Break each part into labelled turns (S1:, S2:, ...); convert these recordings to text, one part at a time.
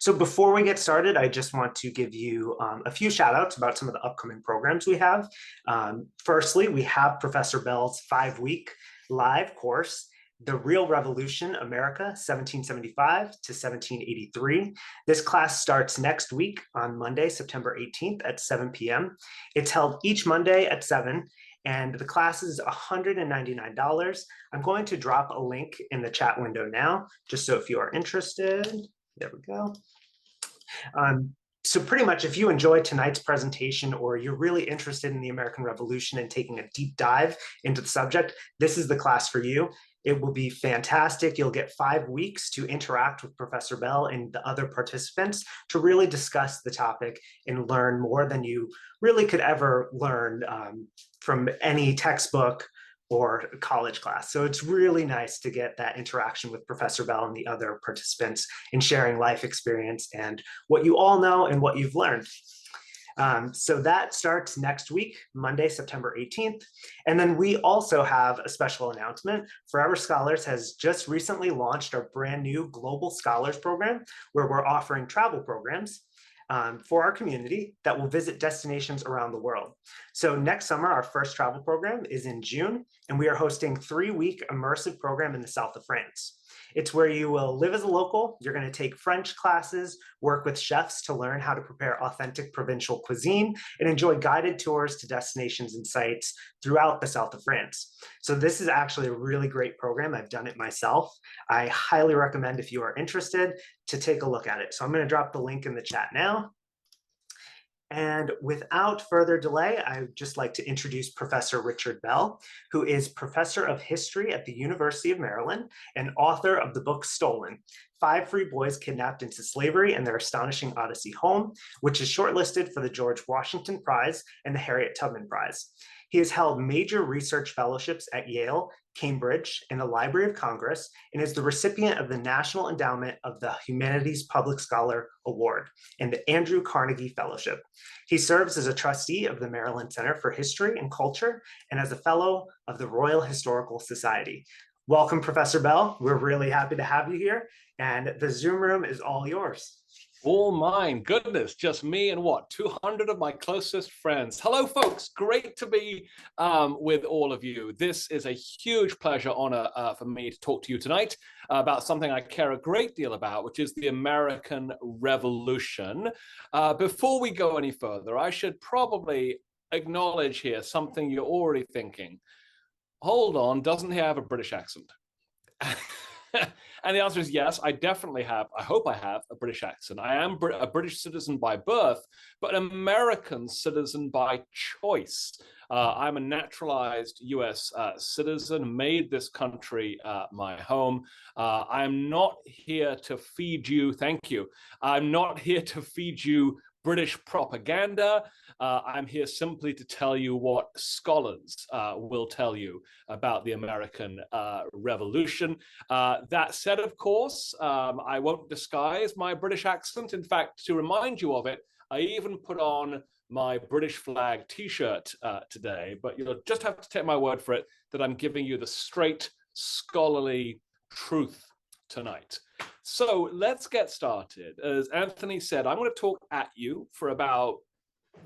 S1: So before we get started, I just want to give you a few shout outs about some of the upcoming programs we have. Firstly, we have Professor Bell's 5-week live course, The Real Revolution, America, 1775 to 1783. This class starts next week on Monday, September 18th at 7 p.m. It's held each Monday at 7, and the class is $199. I'm going to drop a link in the chat window now, just so if you are interested. There we go. So pretty much if you enjoyed tonight's presentation or you're really interested in the American Revolution and taking a deep dive into the subject, this is the class for you. It will be fantastic. You'll get 5 weeks to interact with Professor Bell and the other participants to really discuss the topic and learn more than you really could ever learn from any textbook or college class. So it's really nice to get that interaction with Professor Bell and the other participants in sharing life experience and what you all know and what you've learned. So that starts next week, Monday, September 18th. And then we also have a special announcement. Forever Scholars has just recently launched our brand new Global Scholars Program, where we're offering travel programs for our community that will visit destinations around the world. So next summer, our first travel program is in June, and we are hosting a 3-week immersive program in the south of France. It's where you will live as a local. You're going to take French classes, work with chefs to learn how to prepare authentic provincial cuisine, and enjoy guided tours to destinations and sites throughout the south of France. So this is actually a really great program. I've done it myself. I highly recommend, if you are interested, to take a look at it. So I'm going to drop the link in the chat now. And without further delay, I'd just like to introduce Professor Richard Bell, who is Professor of History at the University of Maryland and author of the book Stolen: 5 Free Boys Kidnapped into Slavery and Their Astonishing Odyssey Home, which is shortlisted for the George Washington Prize and the Harriet Tubman Prize. He has held major research fellowships at Yale, Cambridge, and the Library of Congress, and is the recipient of the National Endowment of the Humanities Public Scholar Award and the Andrew Carnegie Fellowship. He serves as a trustee of the Maryland Center for History and Culture and as a fellow of the Royal Historical Society. Welcome, Professor Bell. We're really happy to have you here, and the Zoom room is all yours.
S2: All mine. Goodness, just me and what, 200 of my closest friends. Hello, folks. Great to be with all of you. This is a huge pleasure, honor for me to talk to you tonight about something I care a great deal about, which is the American Revolution. Before we go any further, I should probably acknowledge here something you're already thinking. Hold on, doesn't he have a British accent? And the answer is yes, I definitely have. I hope I have a British accent. I am a British citizen by birth, but an American citizen by choice. I'm a naturalized US citizen, made this country my home. I'm not here to feed you, thank you. I'm not here to feed you British propaganda. I'm here simply to tell you what scholars will tell you about the American Revolution. That said, of course, I won't disguise my British accent. In fact, to remind you of it, I even put on my British flag t-shirt today, but you'll just have to take my word for it that I'm giving you the straight scholarly truth tonight. So let's get started. As Anthony said, I'm going to talk at you for about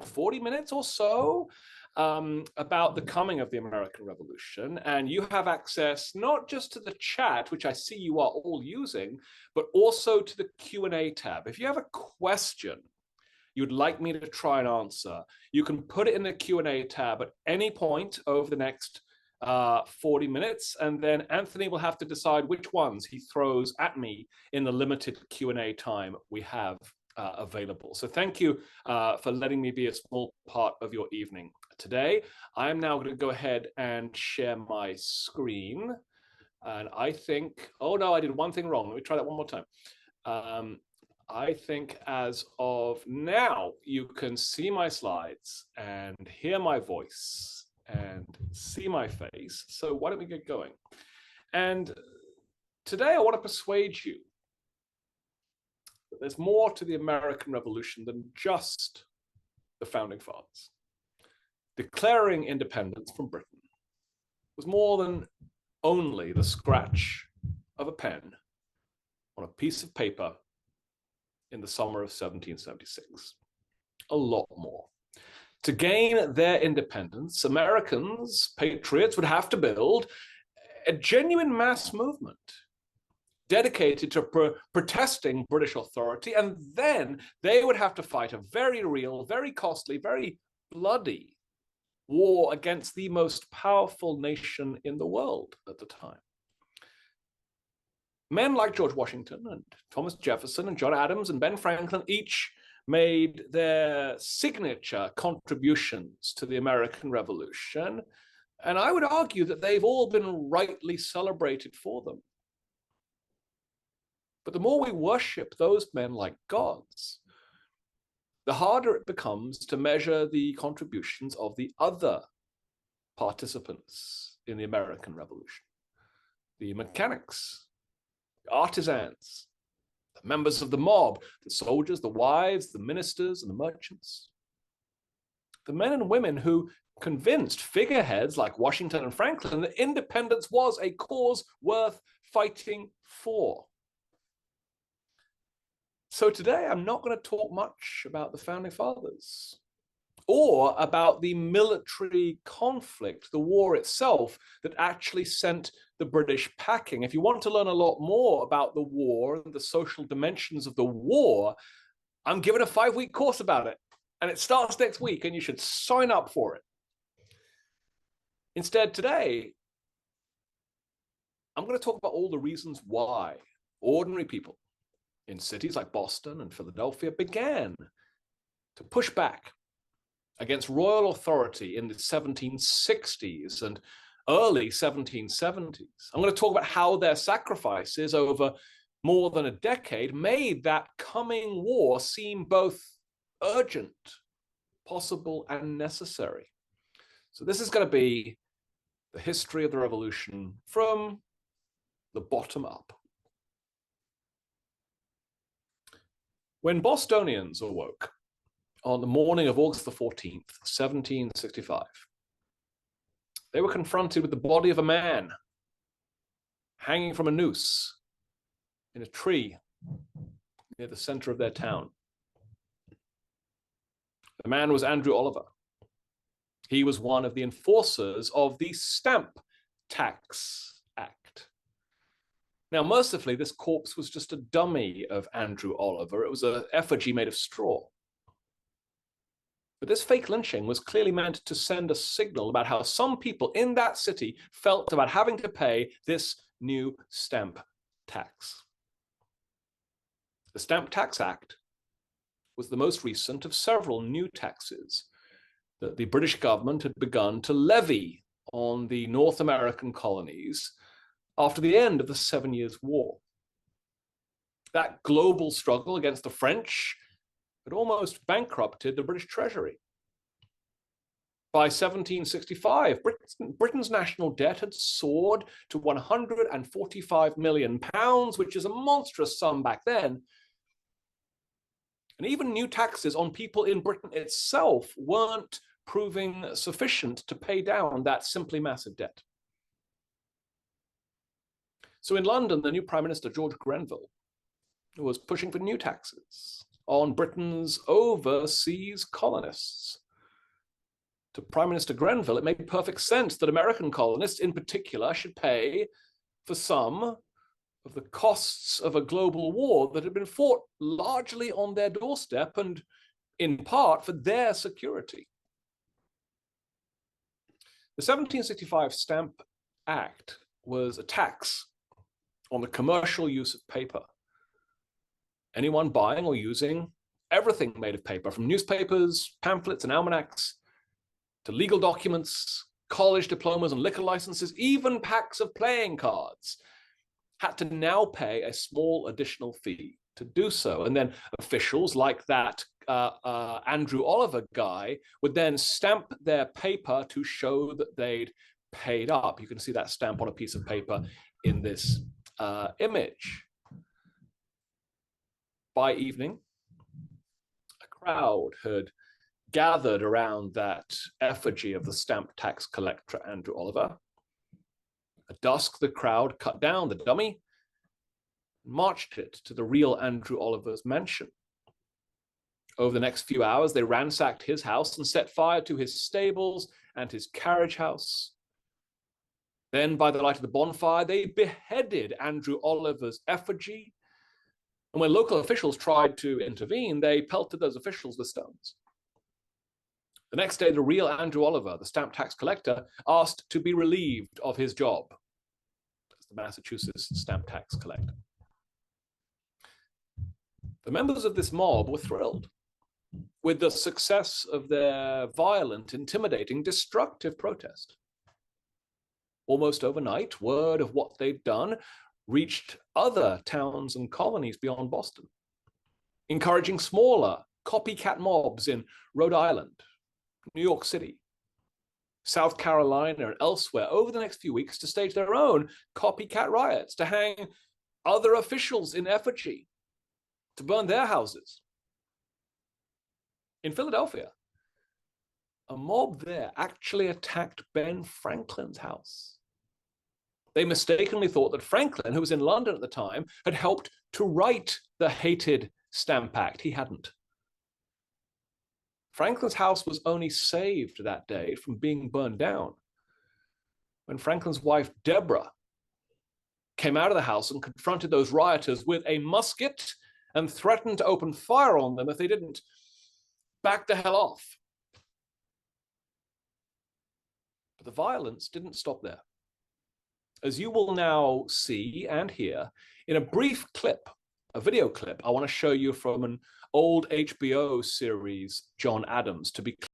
S2: 40 minutes or so about the coming of the American Revolution. And you have access not just to the chat, which I see you are all using, but also to the Q&A tab. If you have a question you'd like me to try and answer, you can put it in the Q&A tab at any point over the next 40 minutes, and then Anthony will have to decide which ones he throws at me in the limited Q&A time we have available. So thank you for letting me be a small part of your evening today. I am now going to go ahead and share my screen, and I think, oh no, I did one thing wrong. Let me try that one more time. I think as of now, you can see my slides and hear my voice and see my face. So why don't we get going? And today I want to persuade you that there's more to the American Revolution than just the founding fathers. Declaring independence from Britain was more than only the scratch of a pen on a piece of paper in the summer of 1776. A lot more. To gain their independence, Americans, patriots, would have to build a genuine mass movement dedicated to protesting British authority, and then they would have to fight a very real, very costly, very bloody war against the most powerful nation in the world at the time. Men like George Washington and Thomas Jefferson and John Adams and Ben Franklin each made their signature contributions to the American Revolution, and I would argue that they've all been rightly celebrated for them. But the more we worship those men like gods, the harder it becomes to measure the contributions of the other participants in the American Revolution. The mechanics, the artisans, the members of the mob, the soldiers, the wives, the ministers, and the merchants. The men and women who convinced figureheads like Washington and Franklin that independence was a cause worth fighting for. So today, I'm not going to talk much about the Founding Fathers or about the military conflict, the war itself that actually sent the British packing. If you want to learn a lot more about the war and the social dimensions of the war, I'm giving a 5-week course about it. And it starts next week, and you should sign up for it. Instead, today, I'm going to talk about all the reasons why ordinary people in cities like Boston and Philadelphia began to push back against royal authority in the 1760s and early 1770s. I'm going to talk about how their sacrifices over more than a decade made that coming war seem both urgent, possible, and necessary. So this is going to be the history of the revolution from the bottom up. When Bostonians awoke on the morning of August the 14th, 1765, they were confronted with the body of a man hanging from a noose in a tree near the center of their town. The man was Andrew Oliver. He was one of the enforcers of the Stamp Tax Act. Now, mercifully, this corpse was just a dummy of Andrew Oliver. It was an effigy made of straw. But this fake lynching was clearly meant to send a signal about how some people in that city felt about having to pay this new stamp tax. The Stamp Tax Act was the most recent of several new taxes that the British government had begun to levy on the North American colonies after the end of the 7 Years' War. That global struggle against the French had almost bankrupted the British Treasury. By 1765, Britain's national debt had soared to 145 million pounds, which is a monstrous sum back then. And even new taxes on people in Britain itself weren't proving sufficient to pay down that simply massive debt. So in London, the new Prime Minister, George Grenville, was pushing for new taxes on Britain's overseas colonists. To Prime Minister Grenville, it made perfect sense that American colonists in particular should pay for some of the costs of a global war that had been fought largely on their doorstep and in part for their security. The 1765 Stamp Act was a tax on the commercial use of paper. Anyone buying or using everything made of paper, from newspapers, pamphlets, and almanacs, to legal documents, college diplomas and liquor licenses, even packs of playing cards, had to now pay a small additional fee to do so. And then officials like that Andrew Oliver guy would then stamp their paper to show that they'd paid up. You can see that stamp on a piece of paper in this image. By evening, a crowd had gathered around that effigy of the stamp tax collector, Andrew Oliver. At dusk, the crowd cut down the dummy marched it to the real Andrew Oliver's mansion. Over the next few hours, they ransacked his house and set fire to his stables and his carriage house. Then, by the light of the bonfire, they beheaded Andrew Oliver's effigy. And when local officials tried to intervene, they pelted those officials with stones. The next day, the real Andrew Oliver, the stamp tax collector, asked to be relieved of his job as the Massachusetts stamp tax collector. The members of this mob were thrilled with the success of their violent, intimidating, destructive protest. Almost overnight, word of what they'd done reached other towns and colonies beyond Boston, encouraging smaller copycat mobs in Rhode Island, New York City, South Carolina, and elsewhere over the next few weeks to stage their own copycat riots, to hang other officials in effigy, to burn their houses. In Philadelphia, a mob there actually attacked Ben Franklin's house. They mistakenly thought that Franklin, who was in London at the time, had helped to write the hated Stamp Act. He hadn't. Franklin's house was only saved that day from being burned down when Franklin's wife, Deborah, came out of the house and confronted those rioters with a musket and threatened to open fire on them if they didn't back the hell off. But the violence didn't stop there. As you will now see and hear in a brief clip, a video clip, I want to show you from an old HBO series, John Adams, to be clear.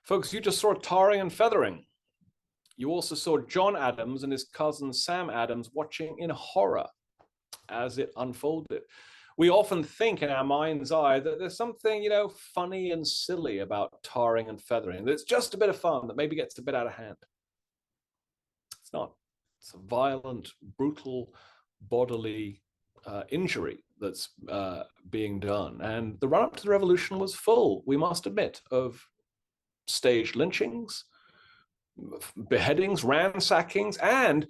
S2: Folks, you just saw tarring and feathering. You also saw John Adams and his cousin Sam Adams watching in horror as it unfolded. We often think in our mind's eye that there's something, funny and silly about tarring and feathering. That's just a bit of fun that maybe gets a bit out of hand. It's not. It's a violent, brutal, bodily injury that's being done. And the run-up to the revolution was full, we must admit, of staged lynchings, beheadings, ransackings, and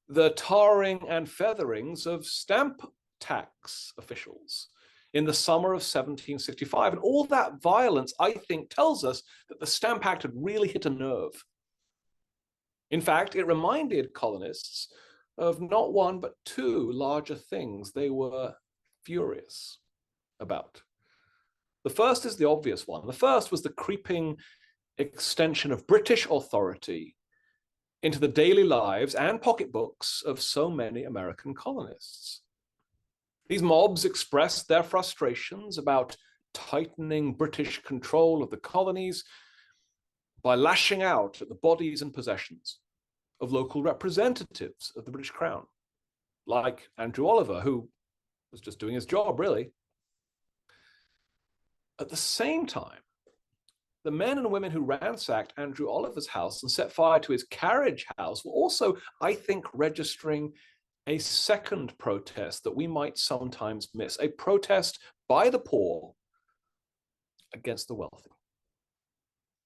S2: the tarring and featherings of stamp tax officials in the summer of 1765. And all that violence, I think, tells us that the Stamp Act had really hit a nerve. In fact, it reminded colonists of not one, but two larger things they were furious about. The first is the obvious one. The first was the creeping extension of British authority into the daily lives and pocketbooks of so many American colonists. These mobs expressed their frustrations about tightening British control of the colonies by lashing out at the bodies and possessions of local representatives of the British Crown, like Andrew Oliver, who was just doing his job, really. At the same time, the men and women who ransacked Andrew Oliver's house and set fire to his carriage house were also, I think, registering a second protest that we might sometimes miss, a protest by the poor against the wealthy,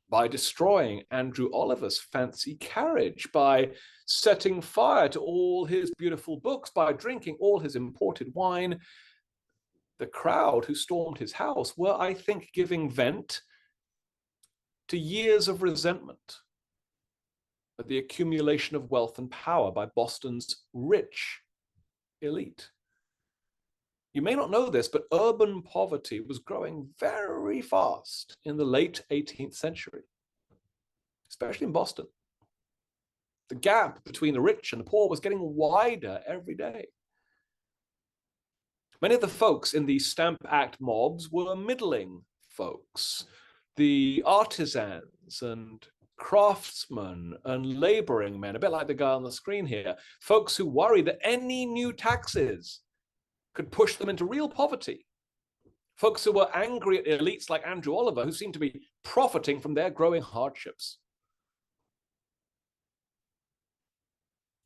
S2: by destroying Andrew Oliver's fancy carriage, by setting fire to all his beautiful books, by drinking all his imported wine. the crowd who stormed his house were, I think, giving vent to years of resentment at the accumulation of wealth and power by Boston's rich elite. You may not know this, but urban poverty was growing very fast in the late 18th century, especially in Boston. The gap between the rich and the poor was getting wider every day. Many of the folks in the Stamp Act mobs were middling folks, the artisans and craftsmen and laboring men, a bit like the guy on the screen here, folks who worried that any new taxes could push them into real poverty. Folks who were angry at elites like Andrew Oliver, who seemed to be profiting from their growing hardships.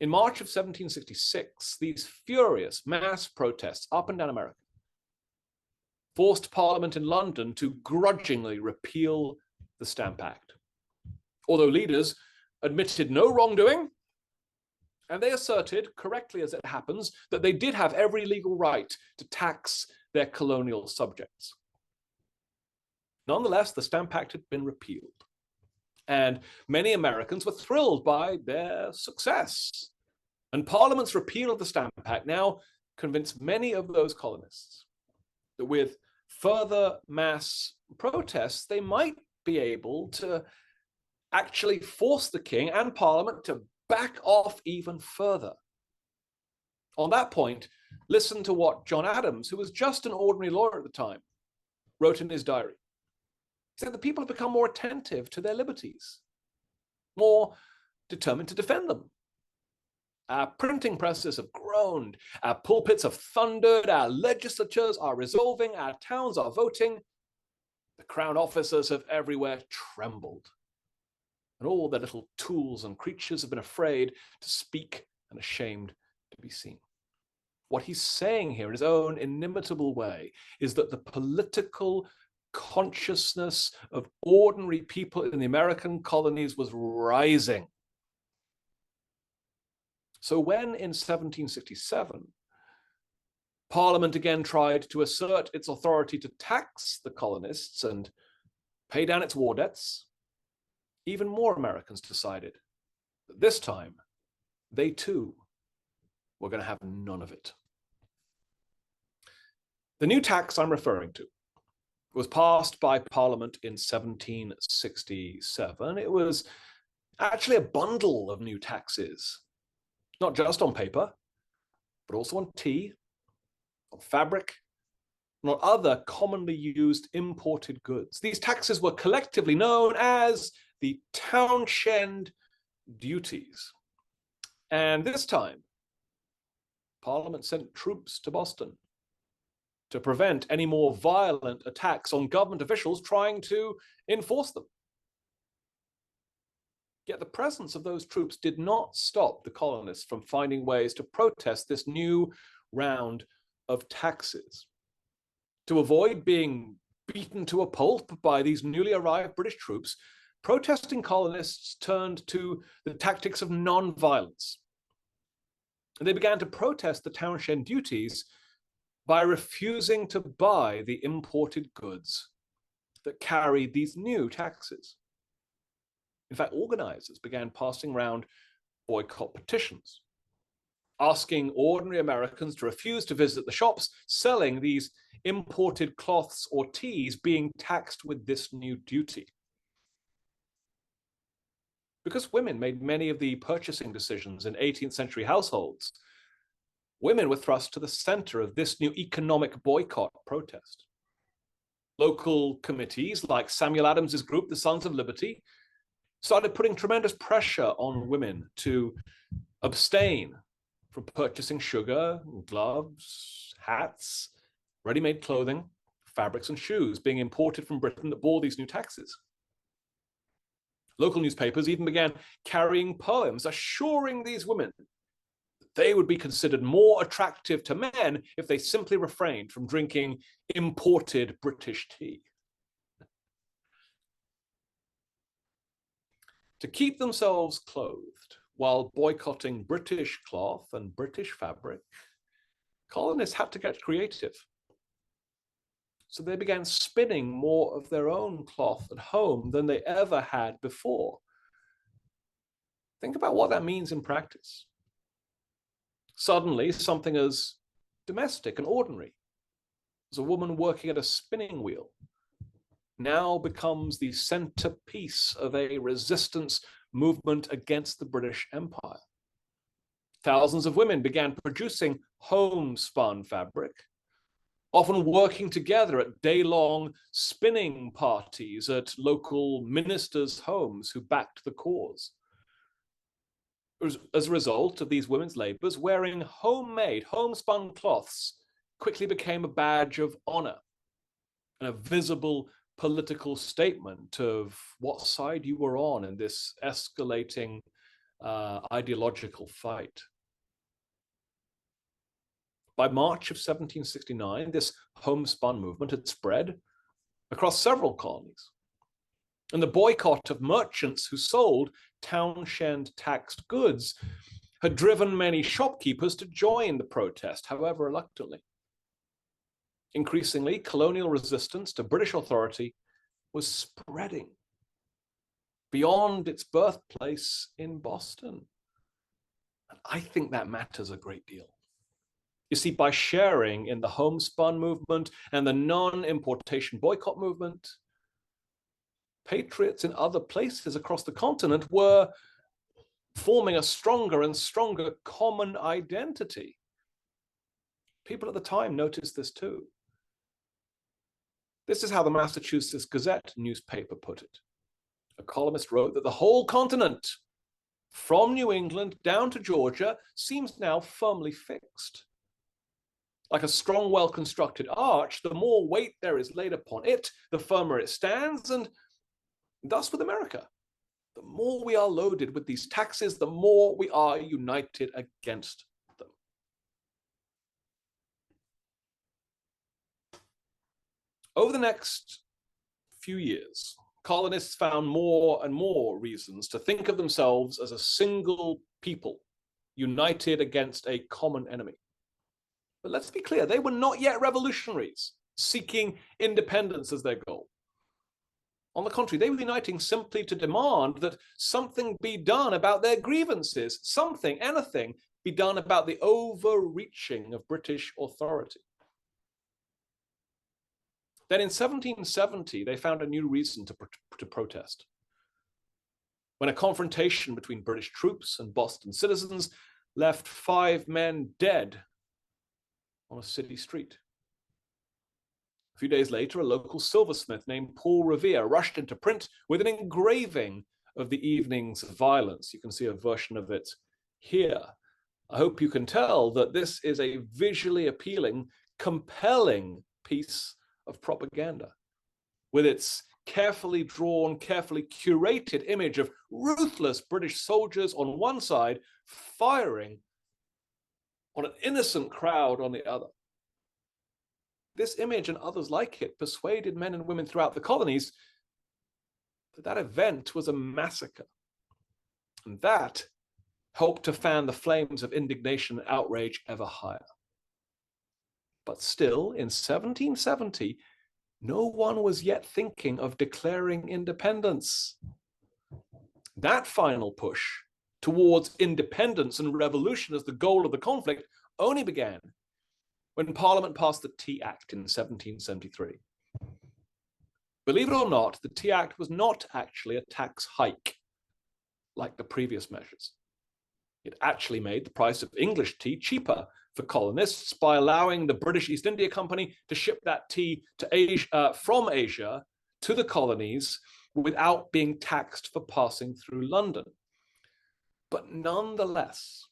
S2: In March of 1766, these furious mass protests up and down America forced Parliament in London to grudgingly repeal the Stamp Act. Although leaders admitted no wrongdoing, and they asserted, correctly as it happens, that they did have every legal right to tax their colonial subjects. Nonetheless, the Stamp Act had been repealed, and many Americans were thrilled by their success. And Parliament's repeal of the Stamp Act now convinced many of those colonists that with further mass protests, they might be able to actually force the king and Parliament to back off even further. On that point, listen to what John Adams, who was just an ordinary lawyer at the time, wrote in his diary. He said the people have become more attentive to their liberties, more determined to defend them. Our printing presses have groaned, our pulpits have thundered, our legislatures are resolving, our towns are voting. The crown officers have everywhere trembled, and all their little tools and creatures have been afraid to speak and ashamed to be seen. What he's saying here in his own inimitable way is that the political consciousness of ordinary people in the American colonies was rising. So when in 1767, Parliament again tried to assert its authority to tax the colonists and pay down its war debts, even more Americans decided that this time they too were going to have none of it. The new tax I'm referring to was passed by Parliament in 1767. It was actually a bundle of new taxes, not just on paper, but also on tea, on fabric, and on other commonly used imported goods. These taxes were collectively known as the Townshend duties. And this time, Parliament sent troops to Boston to prevent any more violent attacks on government officials trying to enforce them. Yet the presence of those troops did not stop the colonists from finding ways to protest this new round of taxes. To avoid being beaten to a pulp by these newly arrived British troops, protesting colonists turned to the tactics of non-violence. And they began to protest the Townshend duties by refusing to buy the imported goods that carried these new taxes. In fact, organizers began passing around boycott petitions, asking ordinary Americans to refuse to visit the shops selling these imported cloths or teas being taxed with this new duty. Because women made many of the purchasing decisions in 18th century households, women were thrust to the center of this new economic boycott protest. Local committees like Samuel Adams's group, the Sons of Liberty, started putting tremendous pressure on women to abstain from purchasing sugar, gloves, hats, ready-made clothing, fabrics and shoes being imported from Britain that bore these new taxes. Local newspapers even began carrying poems assuring these women that they would be considered more attractive to men if they simply refrained from drinking imported British tea. To keep themselves clothed while boycotting British cloth and British fabric, colonists had to get creative. So they began spinning more of their own cloth at home than they ever had before. Think about what that means in practice. Suddenly, something as domestic and ordinary as a woman working at a spinning wheel now becomes the centerpiece of a resistance movement against the British Empire. Thousands of women began producing homespun fabric, often working together at day-long spinning parties at local ministers' homes who backed the cause. As a result of these women's labors, wearing homemade, homespun cloths quickly became a badge of honor and a visible political statement of what side you were on in this escalating ideological fight. By March of 1769, this homespun movement had spread across several colonies. And the boycott of merchants who sold townshend taxed goods had driven many shopkeepers to join the protest, however reluctantly. Increasingly, colonial resistance to British authority was spreading beyond its birthplace in Boston. And I think that matters a great deal. You see, by sharing in the homespun movement and the non-importation boycott movement, patriots in other places across the continent were forming a stronger and stronger common identity. People at the time noticed this too. This is how the Massachusetts Gazette newspaper put it. A columnist wrote that the whole continent, from New England down to Georgia, seems now firmly fixed. Like a strong, well-constructed arch, the more weight there is laid upon it, the firmer it stands, and thus with America. The more we are loaded with these taxes, the more we are united against them. Over the next few years, colonists found more and more reasons to think of themselves as a single people, united against a common enemy. But let's be clear, they were not yet revolutionaries, seeking independence as their goal. On the contrary, they were uniting simply to demand that something be done about their grievances, something, anything, be done about the overreaching of British authority. Then in 1770, they found a new reason to protest. When a confrontation between British troops and Boston citizens left 5 men dead on a city street. A few days later, a local silversmith named Paul Revere rushed into print with an engraving of the evening's violence. You can see a version of it here. I hope you can tell that this is a visually appealing, compelling piece of propaganda, with its carefully drawn, carefully curated image of ruthless British soldiers on one side, firing on an innocent crowd on the other. This image and others like it persuaded men and women throughout the colonies that that event was a massacre. And that helped to fan the flames of indignation and outrage ever higher. But still, in 1770, no one was yet thinking of declaring independence. That final push towards independence and revolution as the goal of the conflict only began when Parliament passed the Tea Act in 1773. Believe it or not, the Tea Act was not actually a tax hike like the previous measures. It actually made the price of English tea cheaper for colonists by allowing the British East India Company to ship that tea to Asia, from Asia to the colonies without being taxed for passing through London. But nonetheless,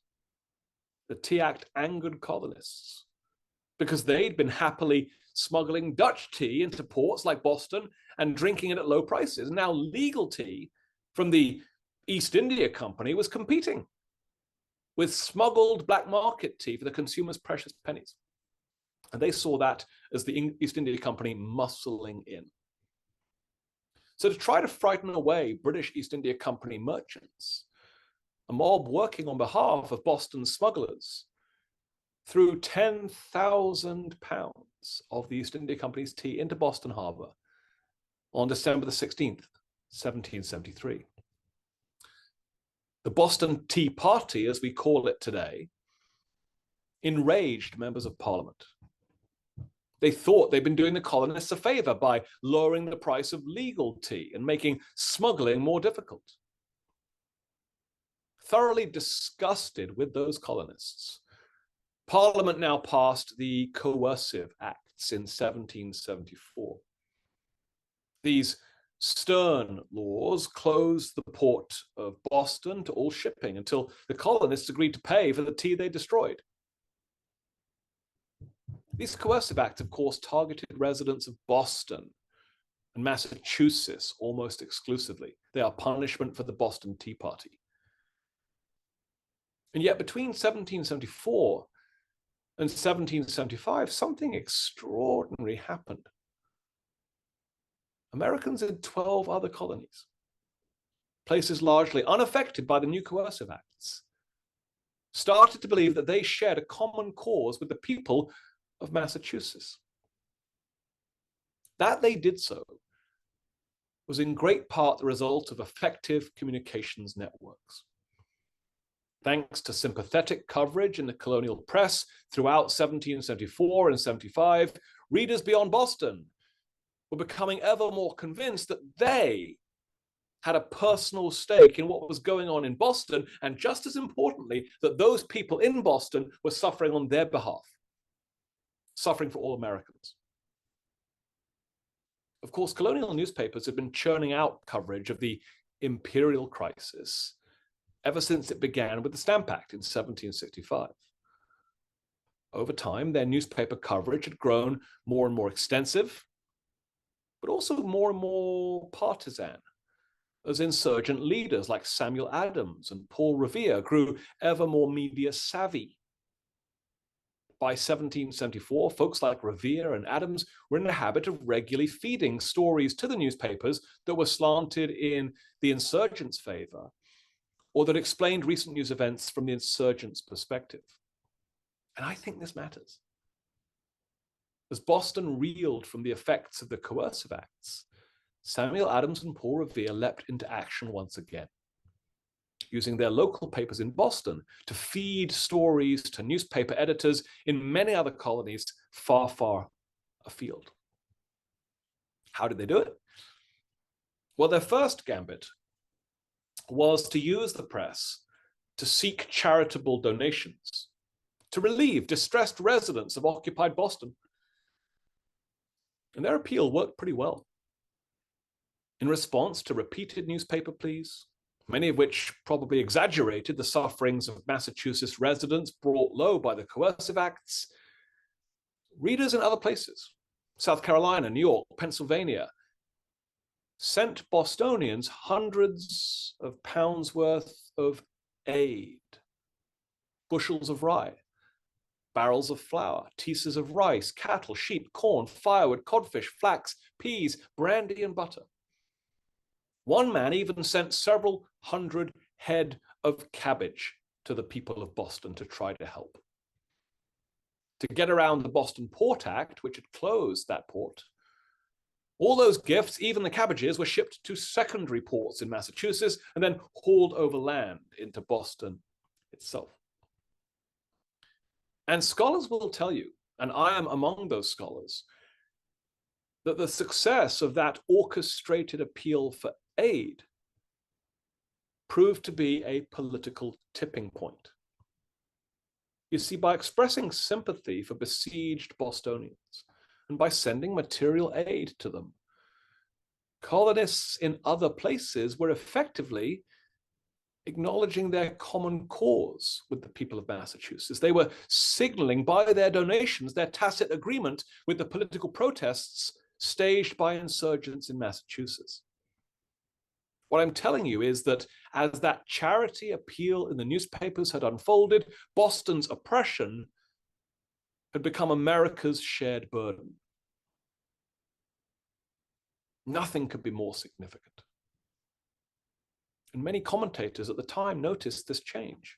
S2: the Tea Act angered colonists because they'd been happily smuggling Dutch tea into ports like Boston and drinking it at low prices. Now legal tea from the East India Company was competing with smuggled black market tea for the consumer's precious pennies. And they saw that as the East India Company muscling in. So to try to frighten away British East India Company merchants, a mob working on behalf of Boston's smugglers threw 10,000 pounds of the East India Company's tea into Boston Harbor on December the 16th, 1773. The Boston Tea Party, as we call it today, enraged members of Parliament. They thought they'd been doing the colonists a favor by lowering the price of legal tea and making smuggling more difficult. Thoroughly disgusted with those colonists, Parliament now passed the Coercive Acts in 1774. These stern laws closed the port of Boston to all shipping until the colonists agreed to pay for the tea they destroyed. These coercive acts, of course, targeted residents of Boston and Massachusetts almost exclusively. They are punishment for the Boston Tea Party. And yet between 1774 and 1775, something extraordinary happened. Americans in 12 other colonies, places largely unaffected by the new Coercive Acts, started to believe that they shared a common cause with the people of Massachusetts. That they did so was in great part the result of effective communications networks. Thanks to sympathetic coverage in the colonial press throughout 1774 and 75, readers beyond Boston were becoming ever more convinced that they had a personal stake in what was going on in Boston, and just as importantly, that those people in Boston were suffering on their behalf, suffering for all Americans. Of course, colonial newspapers had been churning out coverage of the imperial crisis ever since it began with the Stamp Act in 1765. Over time, their newspaper coverage had grown more and more extensive, but also more and more partisan, as insurgent leaders like Samuel Adams and Paul Revere grew ever more media savvy. By 1774, folks like Revere and Adams were in the habit of regularly feeding stories to the newspapers that were slanted in the insurgents' favor, or that explained recent news events from the insurgents' perspective. And I think this matters. As Boston reeled from the effects of the Coercive Acts, Samuel Adams and Paul Revere leapt into action once again, using their local papers in Boston to feed stories to newspaper editors in many other colonies far, far afield. How did they do it? Well, their first gambit was to use the press to seek charitable donations, to relieve distressed residents of occupied Boston. And their appeal worked pretty well. In response to repeated newspaper pleas, many of which probably exaggerated the sufferings of Massachusetts residents brought low by the Coercive Acts, readers in other places, South Carolina, New York, Pennsylvania, sent Bostonians hundreds of pounds worth of aid, bushels of rye, barrels of flour, tieces of rice, cattle, sheep, corn, firewood, codfish, flax, peas, brandy, and butter. One man even sent several hundred head of cabbage to the people of Boston to try to help. To get around the Boston Port Act, which had closed that port, all those gifts, even the cabbages, were shipped to secondary ports in Massachusetts and then hauled overland into Boston itself. And scholars will tell you, and I am among those scholars, that the success of that orchestrated appeal for aid proved to be a political tipping point. You see, by expressing sympathy for besieged Bostonians and by sending material aid to them, colonists in other places were effectively acknowledging their common cause with the people of Massachusetts. They were signaling by their donations their tacit agreement with the political protests staged by insurgents in Massachusetts. What I'm telling you is that as that charity appeal in the newspapers had unfolded, Boston's oppression had become America's shared burden. Nothing could be more significant. And many commentators at the time noticed this change.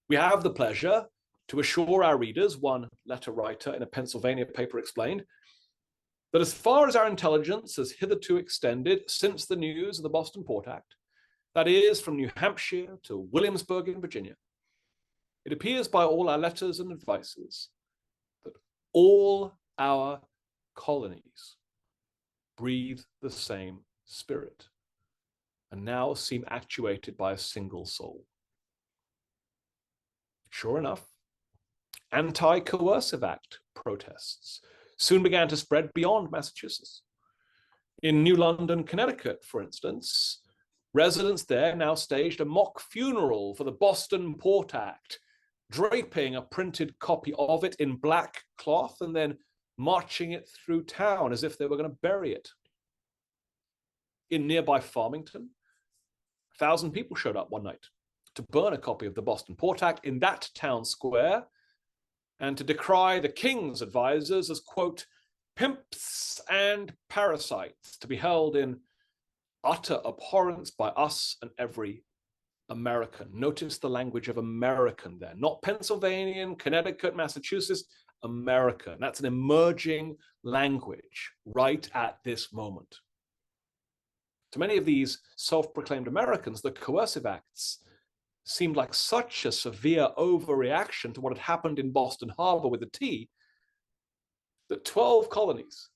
S2: We have the pleasure to assure our readers, one letter writer in a Pennsylvania paper explained, that as far as our intelligence has hitherto extended since the news of the Boston Port Act, that is, from New Hampshire to Williamsburg in Virginia, it appears by all our letters and advices that all our colonies breathe the same spirit and now seem actuated by a single soul. Sure enough, anti-Coercive Act protests soon began to spread beyond Massachusetts. In New London, Connecticut, for instance, residents there now staged a mock funeral for the Boston Port Act, draping a printed copy of it in black cloth and then marching it through town as if they were going to bury it. In nearby Farmington, 1,000 people showed up one night to burn a copy of the Boston Port Act in that town square and to decry the king's advisors as, quote, pimps and parasites, to be held in utter abhorrence by us and every American. Notice the language of American there, not Pennsylvania, Connecticut, Massachusetts, American. That's an emerging language right at this moment. To many of these self-proclaimed Americans, the Coercive Acts seemed like such a severe overreaction to what had happened in Boston Harbor with the tea that 12 colonies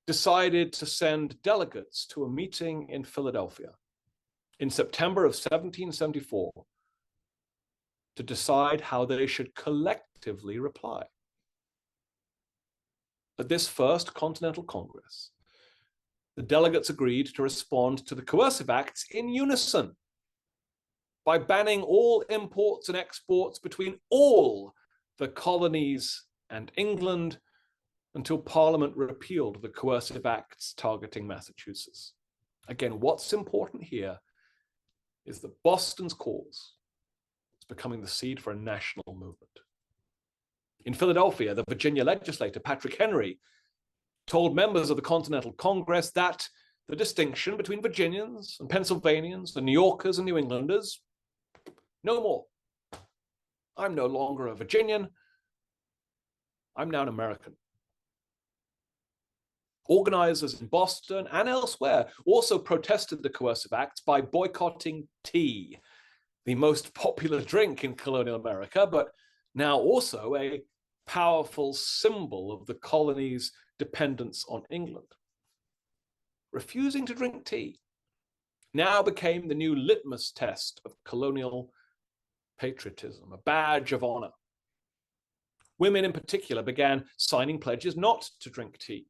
S2: decided to send delegates to a meeting in Philadelphia in September of 1774 to decide how they should collectively reply. At this first Continental Congress, the delegates agreed to respond to the Coercive Acts in unison by banning all imports and exports between all the colonies and England until Parliament repealed the Coercive Acts targeting Massachusetts. Again, what's important here is that Boston's cause is becoming the seed for a national movement. In Philadelphia, the Virginia legislator, Patrick Henry, told members of the Continental Congress that the distinction between Virginians and Pennsylvanians and New Yorkers and New Englanders, no more. I'm no longer a Virginian. I'm now an American. Organizers in Boston and elsewhere also protested the Coercive Acts by boycotting tea, the most popular drink in colonial America, but now also a powerful symbol of the colony's dependence on England. Refusing to drink tea now became the new litmus test of colonial patriotism, a badge of honor. Women in particular began signing pledges not to drink tea,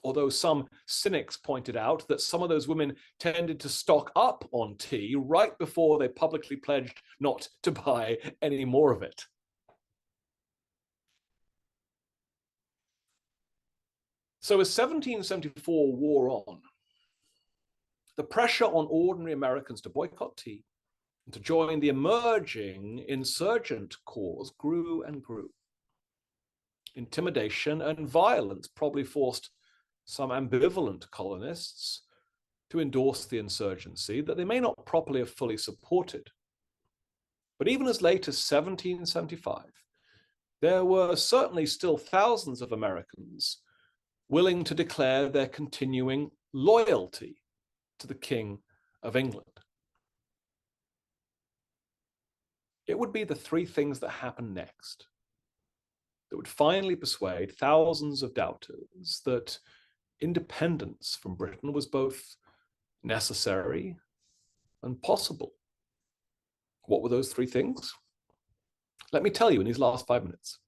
S2: although some cynics pointed out that some of those women tended to stock up on tea right before they publicly pledged not to buy any more of it. So as 1774 wore on, the pressure on ordinary Americans to boycott tea and to join the emerging insurgent cause grew and grew. Intimidation and violence probably forced some ambivalent colonists to endorse the insurgency that they may not properly have fully supported. But even as late as 1775, there were certainly still thousands of Americans willing to declare their continuing loyalty to the King of England. It would be the three things that happened next that would finally persuade thousands of doubters that independence from Britain was both necessary and possible. What were those three things? Let me tell you in these last 5 minutes.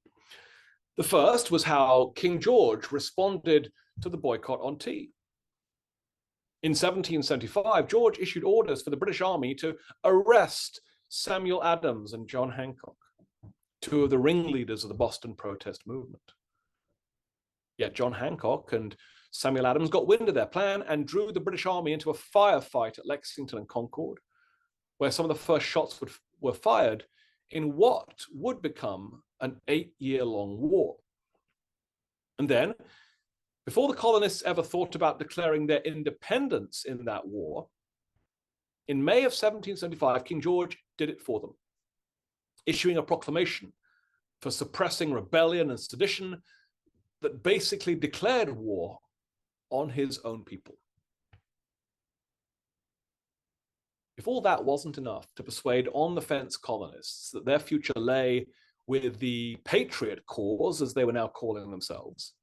S2: The first was how King George responded to the boycott on tea. In 1775, George issued orders for the British Army to arrest Samuel Adams and John Hancock, two of the ringleaders of the Boston protest movement. Yet John Hancock and Samuel Adams got wind of their plan and drew the British Army into a firefight at Lexington and Concord, where some of the first shots were fired in what would become an 8-year-long war. And then, before the colonists ever thought about declaring their independence in that war, in May of 1775, King George did it for them, issuing a proclamation for suppressing rebellion and sedition that basically declared war on his own people. If all that wasn't enough to persuade on-the-fence colonists that their future lay with the patriot cause, as they were now calling themselves,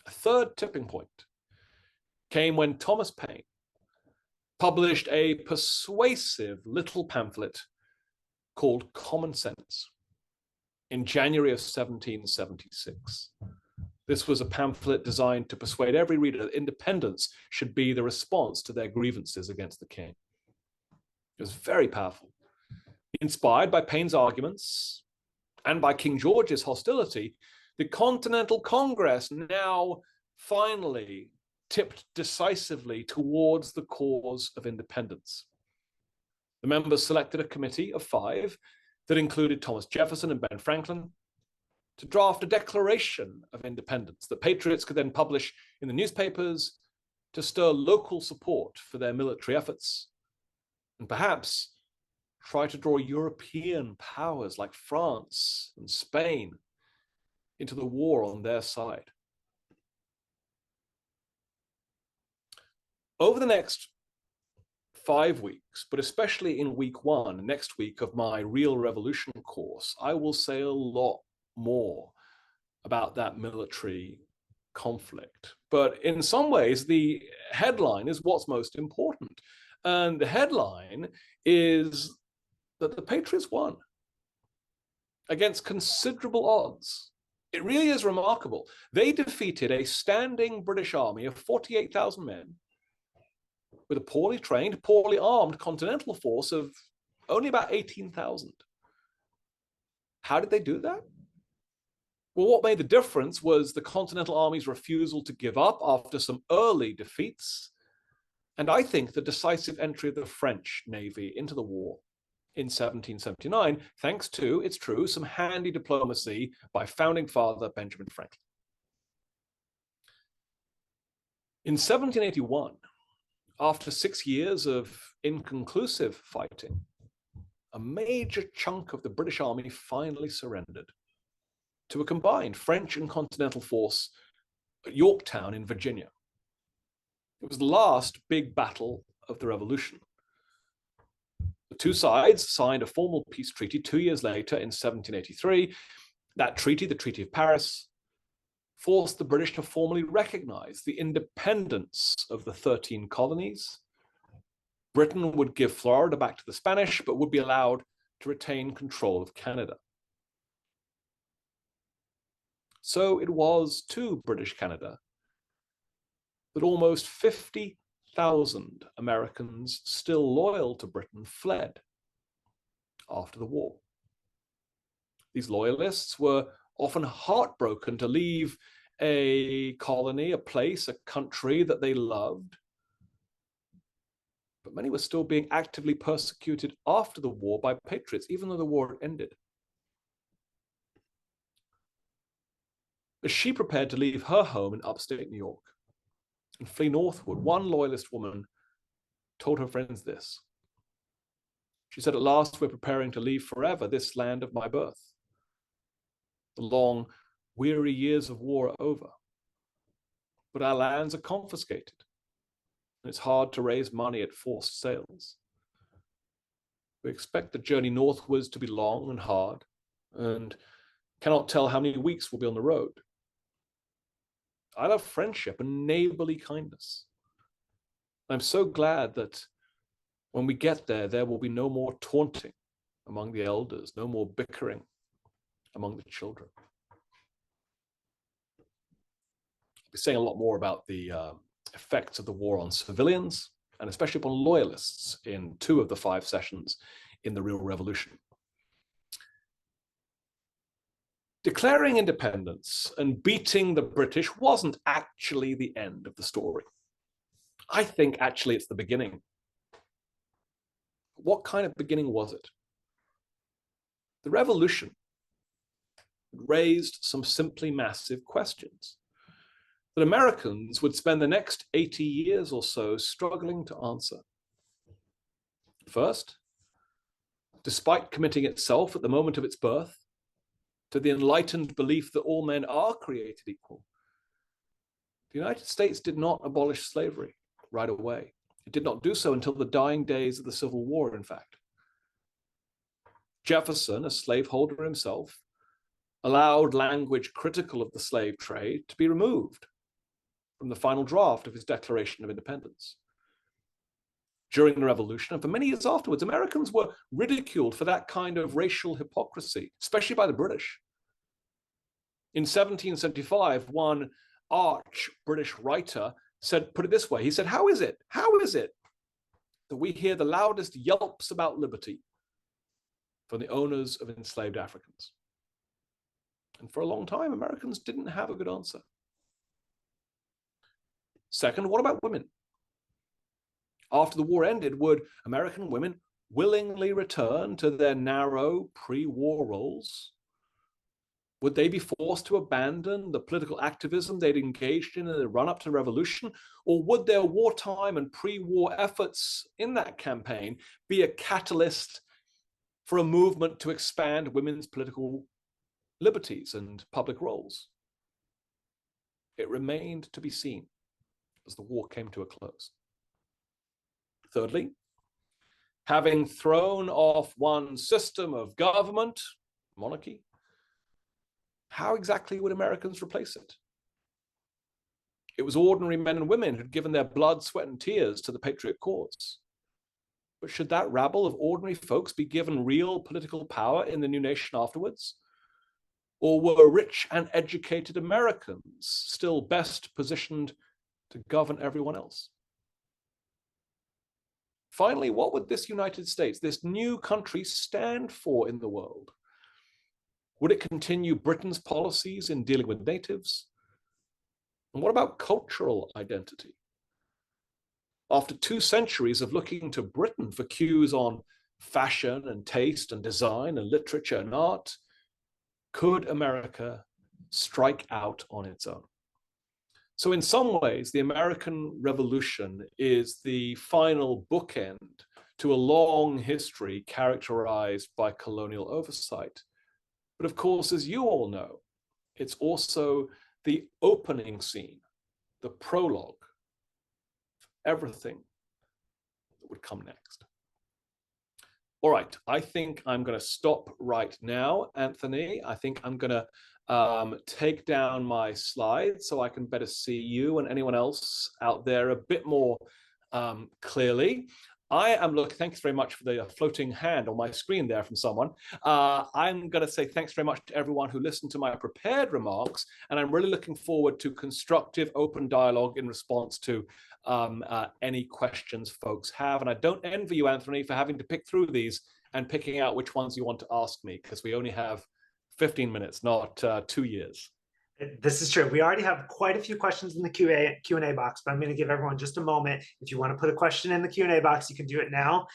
S2: a third tipping point came when Thomas Paine published a persuasive little pamphlet called Common Sense in January of 1776. This was a pamphlet designed to persuade every reader that independence should be the response to their grievances against the king. It was very powerful. Inspired by Paine's arguments and by King George's hostility, the Continental Congress now finally tipped decisively towards the cause of independence. The members selected a committee of 5 that included Thomas Jefferson and Ben Franklin to draft a declaration of independence that patriots could then publish in the newspapers to stir local support for their military efforts, and perhaps try to draw European powers like France and Spain into the war on their side. Over the next 5 weeks, but especially in week 1, next week of my Real Revolution course, I will say a lot more about that military conflict. But in some ways, the headline is what's most important. And the headline is that the Patriots won against considerable odds. It really is remarkable. They defeated a standing British army of 48,000 men with a poorly trained, poorly armed continental force of only about 18,000. How did they do that? Well, what made the difference was the Continental Army's refusal to give up after some early defeats, and I think the decisive entry of the French Navy into the war in 1779, thanks to, it's true, some handy diplomacy by founding father Benjamin Franklin. In 1781, after 6 years of inconclusive fighting, a major chunk of the British Army finally surrendered to a combined French and Continental force at Yorktown in Virginia. It was the last big battle of the Revolution. The two sides signed a formal peace treaty 2 years later in 1783. That treaty, the Treaty of Paris, forced the British to formally recognize the independence of the 13 colonies. Britain would give Florida back to the Spanish, but would be allowed to retain control of Canada. So it was to British Canada that almost 50,000 Americans still loyal to Britain fled after the war. These loyalists were often heartbroken to leave a colony, a place, a country that they loved. But many were still being actively persecuted after the war by patriots, even though the war had ended. As she prepared to leave her home in upstate New York and flee northward, one loyalist woman told her friends this. She said, "At last we're preparing to leave forever this land of my birth. The long, weary years of war are over, but our lands are confiscated, and it's hard to raise money at forced sales. We expect the journey northwards to be long and hard, and cannot tell how many weeks we'll be on the road. I love friendship and neighborly kindness. I'm so glad that when we get there, there will be no more taunting among the elders, no more bickering among the children." I'll be saying a lot more about the effects of the war on civilians, and especially upon loyalists, in 2 of the 5 sessions in the Real Revolution. Declaring independence and beating the British wasn't actually the end of the story. I think actually it's the beginning. What kind of beginning was it? The revolution raised some simply massive questions that Americans would spend the next 80 years or so struggling to answer. First, despite committing itself at the moment of its birth to the enlightened belief that all men are created equal. The United States did not abolish slavery right away. It did not do so until the dying days of the Civil War, in fact. Jefferson, a slaveholder himself, allowed language critical of the slave trade to be removed from the final draft of his Declaration of Independence. During the Revolution, and for many years afterwards, Americans were ridiculed for that kind of racial hypocrisy, especially by the British. In 1775, one arch British writer put it this way. He said, how is it that we hear the loudest yelps about liberty from the owners of enslaved Africans? And for a long time, Americans didn't have a good answer. Second, what about women? After the war ended, would American women willingly return to their narrow pre-war roles? Would they be forced to abandon the political activism they'd engaged in the run-up to the revolution? Or would their wartime and pre-war efforts in that campaign be a catalyst for a movement to expand women's political liberties and public roles? It remained to be seen as the war came to a close. Thirdly, having thrown off one system of government, monarchy, how exactly would Americans replace it? It was ordinary men and women who'd given their blood, sweat, and tears to the patriot cause. But should that rabble of ordinary folks be given real political power in the new nation afterwards? Or were rich and educated Americans still best positioned to govern everyone else? Finally, what would this United States, this new country, stand for in the world? Would it continue Britain's policies in dealing with natives? And what about cultural identity? After 2 centuries of looking to Britain for cues on fashion and taste and design and literature and art, could America strike out on its own? So in some ways, the American Revolution is the final bookend to a long history characterized by colonial oversight. But of course, as you all know, it's also the opening scene, the prologue, everything that would come next. All right, I think I'm going to stop right now, Anthony. I think I'm going to take down my slides so I can better see you and anyone else out there a bit more clearly. Thanks very much for the floating hand on my screen there from someone. I'm going to say thanks very much to everyone who listened to my prepared remarks, and I'm really looking forward to constructive, open dialogue in response to any questions folks have. And I don't envy you, Anthony, for having to pick through these and picking out which ones you want to ask me, because we only have 15 minutes, not 2 years.
S1: This is true. We already have quite a few questions in the Q&A box, but I'm going to give everyone just a moment. If you want to put a question in the Q&A box, you can do it now.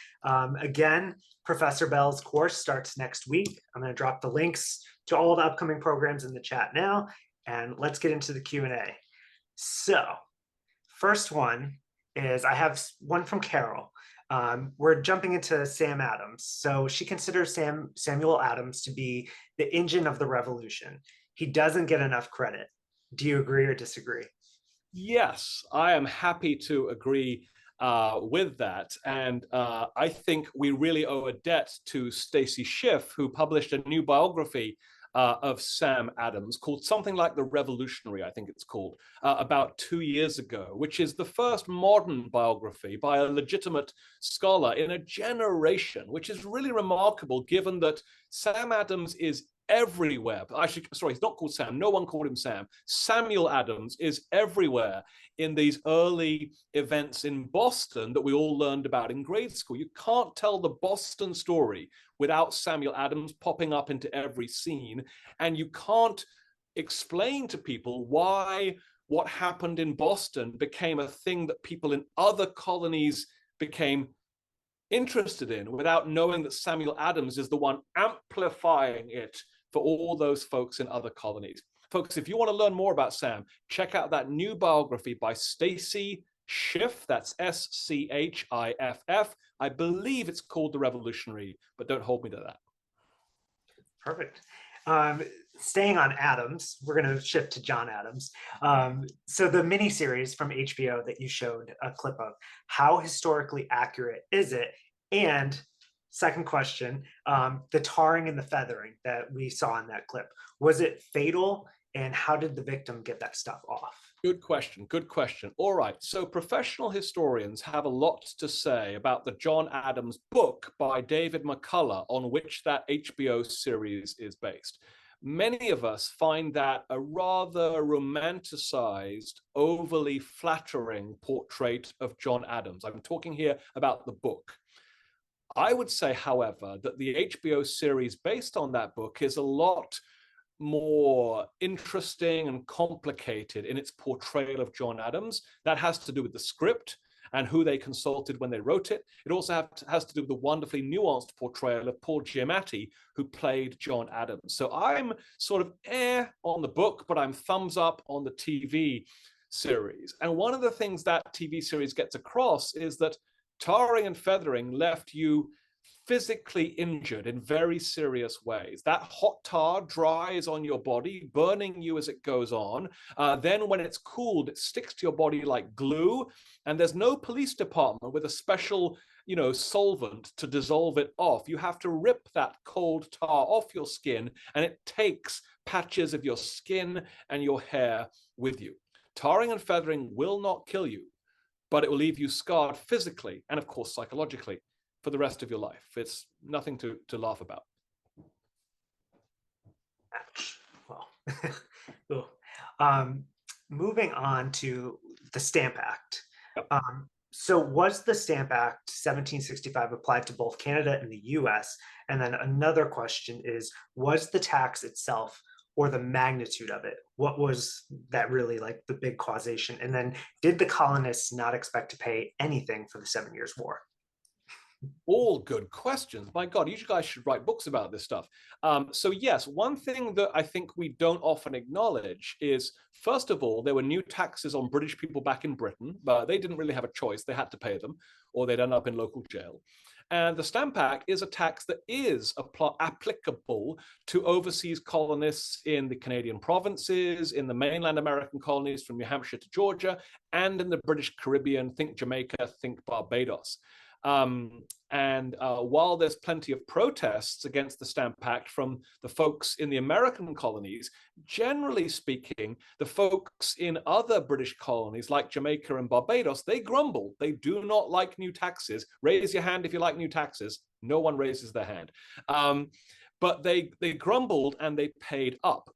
S1: Again, Professor Bell's course starts next week. I'm going to drop the links to all the upcoming programs in the chat now, and let's get into the Q&A. So, first one is, I have one from Carol. We're jumping into Sam Adams. So she considers Samuel Adams to be the engine of the revolution. He doesn't get enough credit. Do you agree or disagree?
S2: Yes, I am happy to agree with that. And I think we really owe a debt to Stacy Schiff, who published a new biography of Sam Adams called something like The Revolutionary, I think it's called, about 2 years ago, which is the first modern biography by a legitimate scholar in a generation, which is really remarkable given that Sam Adams is everywhere. Actually, sorry, he's not called Sam. No one called him Sam. Samuel Adams is everywhere in these early events in Boston that we all learned about in grade school. You can't tell the Boston story without Samuel Adams popping up into every scene. And you can't explain to people why what happened in Boston became a thing that people in other colonies became interested in without knowing that Samuel Adams is the one amplifying it for all those folks in other colonies. Folks, if you want to learn more about Sam, check out that new biography by Stacy Schiff. That's S-C-H-I-F-F. I believe it's called The Revolutionary, but don't hold me to that.
S1: Perfect. staying on Adams, we're going to shift to John Adams. So the miniseries from HBO that you showed a clip of, how historically accurate is it? And second question, the tarring and the feathering that we saw in that clip, was it fatal? And how did the victim get that stuff off?
S2: Good question. Good question. All right. So professional historians have a lot to say about the John Adams book by David McCullough, on which that HBO series is based. Many of us find that a rather romanticized, overly flattering portrait of John Adams. I'm talking here about the book. I would say, however, that the HBO series based on that book is a lot more interesting and complicated in its portrayal of John Adams. That has to do with the script and who they consulted when they wrote it. It also has to do with the wonderfully nuanced portrayal of Paul Giamatti, who played John Adams. So I'm sort of on the book, but I'm thumbs up on the TV series. And one of the things that TV series gets across is that tarring and feathering left you physically injured in very serious ways. That hot tar dries on your body, burning you as it goes on. Then when it's cooled, it sticks to your body like glue. And there's no police department with a special, solvent to dissolve it off. You have to rip that cold tar off your skin, and it takes patches of your skin and your hair with you. Tarring and feathering will not kill you, but it will leave you scarred physically and, of course, psychologically for the rest of your life. It's nothing to laugh about.
S1: Well, moving on to the Stamp Act.
S2: Yep.
S1: So was the Stamp Act 1765 applied to both Canada and the US? And then another question is, was the tax itself or the magnitude of it, what was that really like the big causation? And then did the colonists not expect to pay anything for the 7 Years' War?
S2: All good questions. My God, you guys should write books about this stuff. So yes, one thing that I think we don't often acknowledge is, first of all, there were new taxes on British people back in Britain, but they didn't really have a choice. They had to pay them, or they'd end up in local jail. And the Stamp Act is a tax that is applicable to overseas colonists in the Canadian provinces, in the mainland American colonies from New Hampshire to Georgia, and in the British Caribbean, think Jamaica, think Barbados. While there's plenty of protests against the Stamp Act from the folks in the American colonies, generally speaking, the folks in other British colonies like Jamaica and Barbados, they grumble. They do not like new taxes. Raise your hand if you like new taxes. No one raises their hand. But they grumbled and they paid up.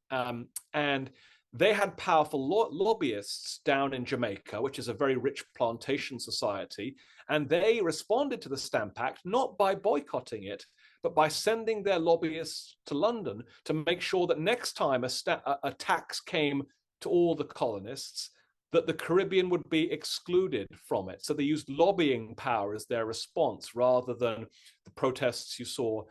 S2: And they had powerful lobbyists down in Jamaica, which is a very rich plantation society, and they responded to the Stamp Act not by boycotting it, but by sending their lobbyists to London to make sure that next time a tax came to all the colonists, that the Caribbean would be excluded from it. So they used lobbying power as their response rather than the protests you saw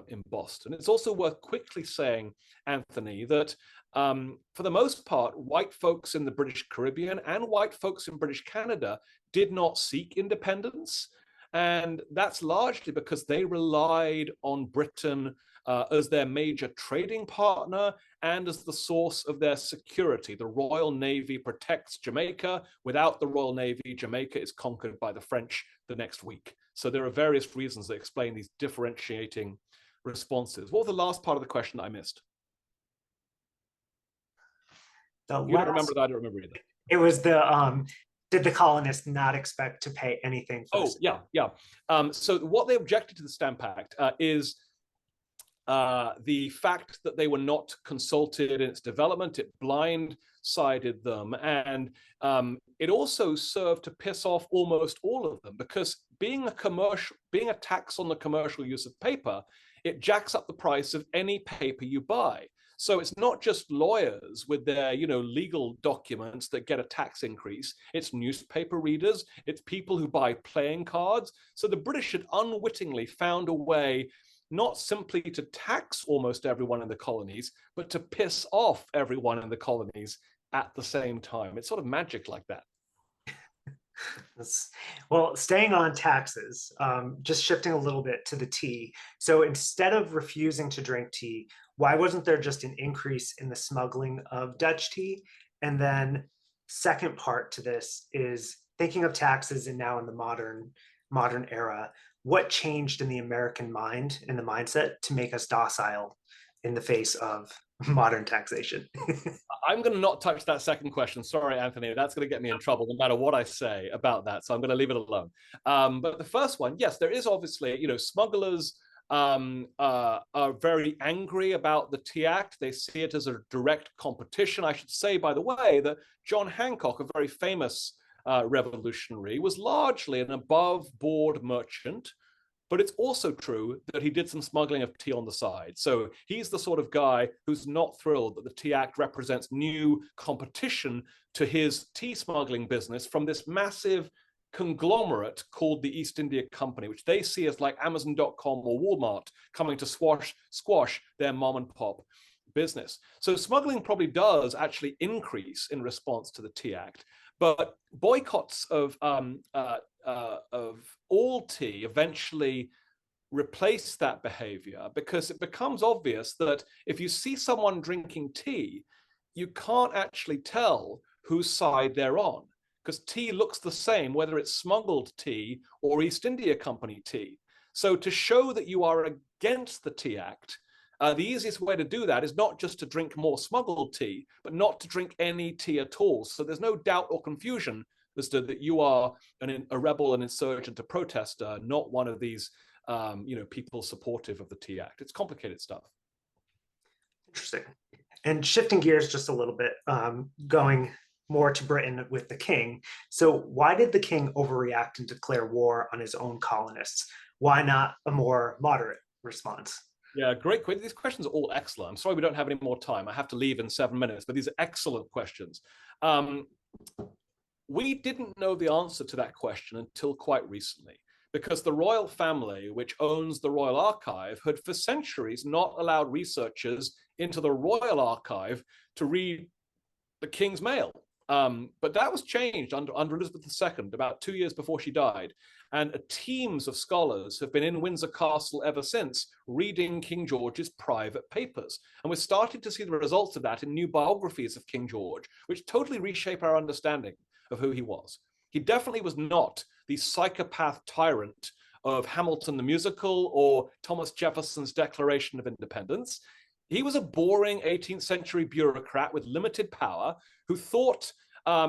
S2: in Boston. It's also worth quickly saying, Anthony, that for the most part, white folks in the British Caribbean and white folks in British Canada did not seek independence. And that's largely because they relied on Britain as their major trading partner and as the source of their security. The Royal Navy protects Jamaica. Without the Royal Navy, Jamaica is conquered by the French the next week. So there are various reasons that explain these differentiating responses. What was the last part of the question that I missed? You don't remember that? I don't remember either.
S1: It was the did the colonists not expect to pay anything for
S2: yeah. So what they objected to the Stamp Act is the fact that they were not consulted in its development. It blindsided them, and it also served to piss off almost all of them, because being a tax on the commercial use of paper, it jacks up the price of any paper you buy. So it's not just lawyers with their, legal documents that get a tax increase. It's newspaper readers. It's people who buy playing cards. So the British had unwittingly found a way not simply to tax almost everyone in the colonies, but to piss off everyone in the colonies at the same time. It's sort of magic like that.
S1: Well, staying on taxes, just shifting a little bit to the tea. So instead of refusing to drink tea, Why wasn't there just an increase in the smuggling of Dutch tea? And then second part to this is thinking of taxes and now in the modern era, what changed in the American mind and the mindset to make us docile in the face of modern taxation?
S2: I'm going to not touch that second question. Sorry, Anthony. That's going to get me in trouble no matter what I say about that. So I'm going to leave it alone. But the first one, yes, there is obviously, smugglers are very angry about the Tea Act. They see it as a direct competition. I should say, by the way, that John Hancock, a very famous revolutionary, was largely an above board merchant. But it's also true that he did some smuggling of tea on the side. So he's the sort of guy who's not thrilled that the Tea Act represents new competition to his tea smuggling business from this massive conglomerate called the East India Company, which they see as like Amazon.com or Walmart coming to squash their mom and pop business. So smuggling probably does actually increase in response to the Tea Act. But boycotts of all tea eventually replace that behavior, because it becomes obvious that if you see someone drinking tea, you can't actually tell whose side they're on, because tea looks the same whether it's smuggled tea or East India Company tea. So to show that you are against the Tea Act, the easiest way to do that is not just to drink more smuggled tea, but not to drink any tea at all. So there's no doubt or confusion as to that you are a rebel, an insurgent, a protester, not one of these people supportive of the Tea Act. It's complicated stuff.
S1: Interesting. And shifting gears just a little bit, going more to Britain with the king. So why did the king overreact and declare war on his own colonists? Why not a more moderate response?
S2: Yeah, great. These questions are all excellent. I'm sorry we don't have any more time. I have to leave in 7 minutes, but these are excellent questions. We didn't know the answer to that question until quite recently, because the royal family, which owns the Royal Archive, had for centuries not allowed researchers into the Royal Archive to read the King's Mail. But that was changed under Elizabeth II, about 2 years before she died. And teams of scholars have been in Windsor Castle ever since, reading King George's private papers. And we're starting to see the results of that in new biographies of King George, which totally reshape our understanding of who he was. He definitely was not the psychopath tyrant of Hamilton the musical or Thomas Jefferson's Declaration of Independence. He was a boring 18th century bureaucrat with limited power who thought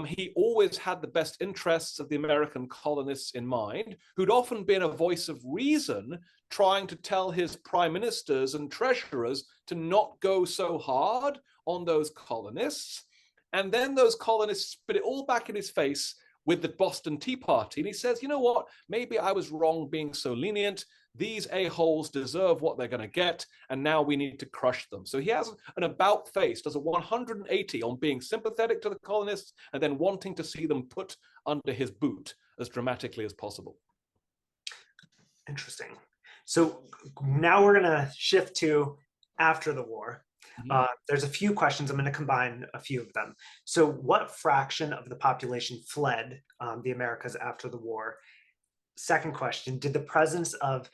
S2: he always had the best interests of the American colonists in mind, who'd often been a voice of reason, trying to tell his prime ministers and treasurers to not go so hard on those colonists. And then those colonists spit it all back in his face with the Boston Tea Party. And he says, you know what, maybe I was wrong being so lenient. These a-holes deserve what they're going to get, and now we need to crush them. So he has an about face, does a 180 on being sympathetic to the colonists and then wanting to see them put under his boot as dramatically as possible.
S1: Interesting. So now we're going to shift to after the war. There's a few questions. I'm going to combine a few of them. So what fraction of the population fled the Americas after the war? Second question, did the presence of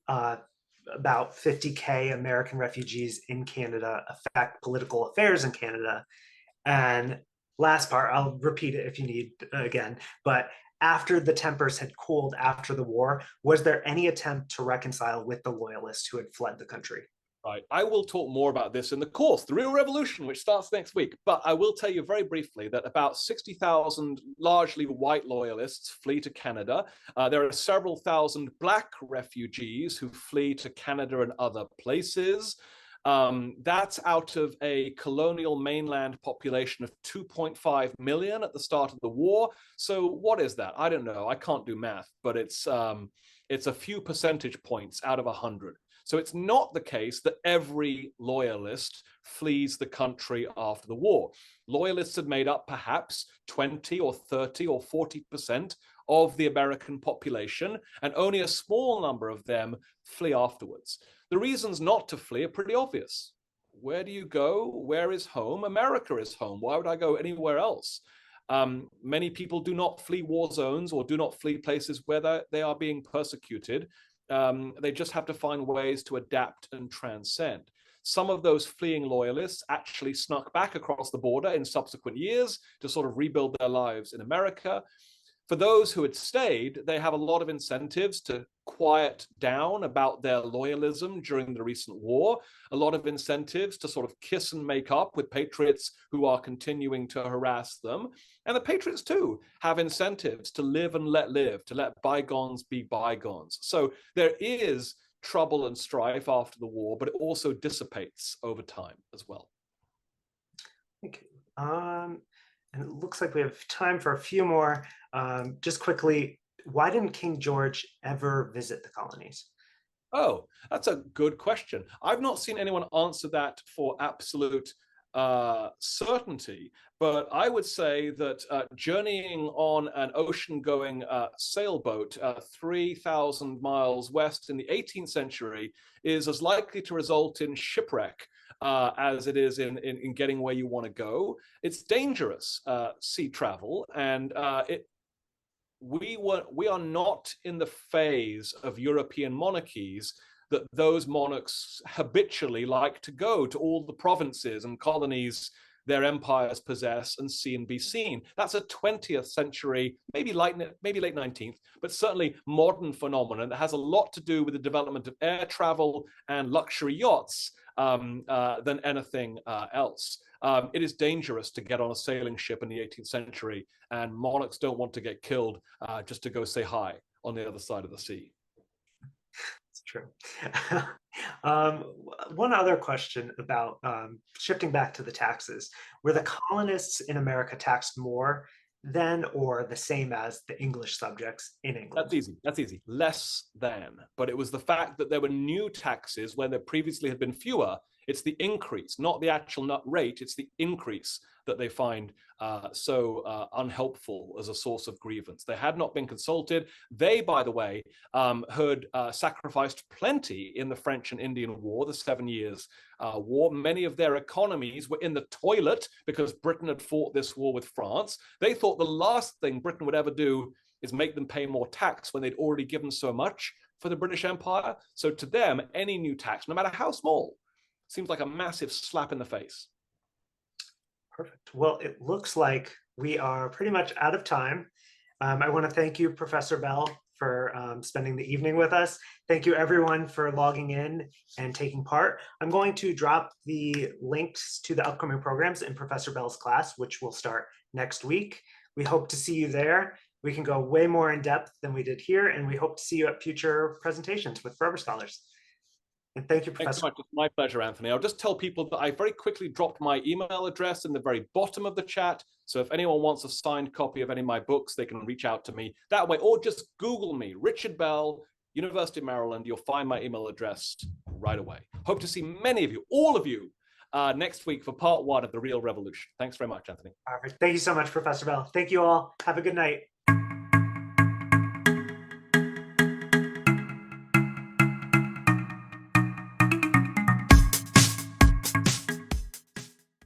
S1: about 50K American refugees in Canada affect political affairs in Canada? And last part, I'll repeat it if you need again, but after the tempers had cooled after the war, was there any attempt to reconcile with the loyalists who had fled the country?
S2: Right. I will talk more about this in the course, The Real Revolution, which starts next week. But I will tell you very briefly that about 60,000 largely white loyalists flee to Canada. There are several thousand black refugees who flee to Canada and other places. That's out of a colonial mainland population of 2.5 million at the start of the war. So what is that? I don't know. I can't do math, but it's a few percentage points out of 100. So it's not the case that every loyalist flees the country after the war. Loyalists had made up perhaps 20 or 30 or 40% of the American population, and only a small number of them flee afterwards. The reasons not to flee are pretty obvious. Where do you go? Where is home? America is home. Why would I go anywhere else? Many people do not flee war zones or do not flee places where they are being persecuted. They just have to find ways to adapt and transcend. Some of those fleeing loyalists actually snuck back across the border in subsequent years to sort of rebuild their lives in America. For those who had stayed, they have a lot of incentives to quiet down about their loyalism during the recent war, a lot of incentives to sort of kiss and make up with patriots who are continuing to harass them. And the patriots, too, have incentives to live and let live, to let bygones be bygones. So there is trouble and strife after the war, but it also dissipates over time as well.
S1: Thank you. And it looks like we have time for a few more. Just quickly, why didn't King George ever visit the colonies?
S2: Oh, that's a good question. I've not seen anyone answer that for absolute certainty, but I would say that journeying on an ocean-going sailboat 3,000 miles west in the 18th century is as likely to result in shipwreck as it is in getting where you want to go. It's dangerous sea travel, and we are not in the phase of European monarchies that those monarchs habitually like to go to all the provinces and colonies their empires possess and see and be seen. That's a 20th century, maybe late 19th, but certainly modern phenomenon that has a lot to do with the development of air travel and luxury yachts than anything else. It is dangerous to get on a sailing ship in the 18th century, and monarchs don't want to get killed just to go say hi on the other side of the sea.
S1: It's true. One other question about shifting back to the taxes. Were the colonists in America taxed more than or the same as the English subjects in England?
S2: That's easy. That's easy. Less than. But it was the fact that there were new taxes when there previously had been fewer. It's the increase, not the actual nut rate. It's the increase that they find so unhelpful as a source of grievance. They had not been consulted. They, by the way, had sacrificed plenty in the French and Indian War, the 7 Years' War. Many of their economies were in the toilet because Britain had fought this war with France. They thought the last thing Britain would ever do is make them pay more tax when they'd already given so much for the British Empire. So to them, any new tax, no matter how small, seems like a massive slap in the face.
S1: Perfect. Well, it looks like we are pretty much out of time. I want to thank you, Professor Bell, for spending the evening with us. Thank you, everyone, for logging in and taking part. I'm going to drop the links to the upcoming programs in Professor Bell's class, which will start next week. We hope to see you there. We can go way more in depth than we did here, and we hope to see you at future presentations with Forever Scholars. And thank you, Professor.
S2: Thanks so much. It's my pleasure, Anthony. I'll just tell people that I very quickly dropped my email address in the very bottom of the chat. So if anyone wants a signed copy of any of my books, they can reach out to me that way, or just Google me, Richard Bell, University of Maryland. You'll find my email address right away. Hope to see many of you, all of you, next week for part 1 of The Real Revolution. Thanks very much, Anthony.
S1: Perfect. Thank you so much, Professor Bell. Thank you all. Have a good night.